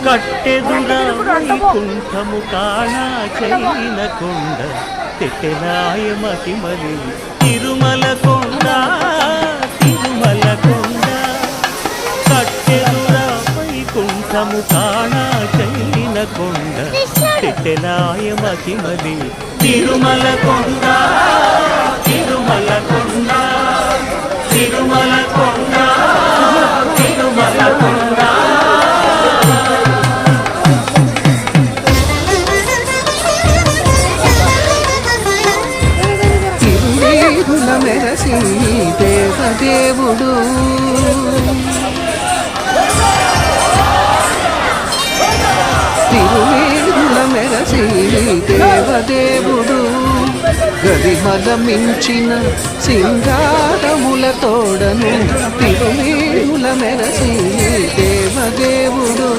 కట్టెదురా వైకుంఠము కాణా చైన కొండ తెట్టెనాయ మహిమలి తిరుమల కొండ తిరుమల కొండ కట్టెదురా వైకుంఠము కాణా చైన కొండ తెట్టెనాయ మహిమలి తిరుమల కొండ తిరుమల కొండ తిరుమల కొండ తిరుమల కొండ తిరువేదుల మెరసి దేవదేవుడు తిరువేదుల మెరసి దేవదేవుడు గరిమల మించిన సింగారముల తోడను తిరువేదుల మెరసి దేవదేవుడు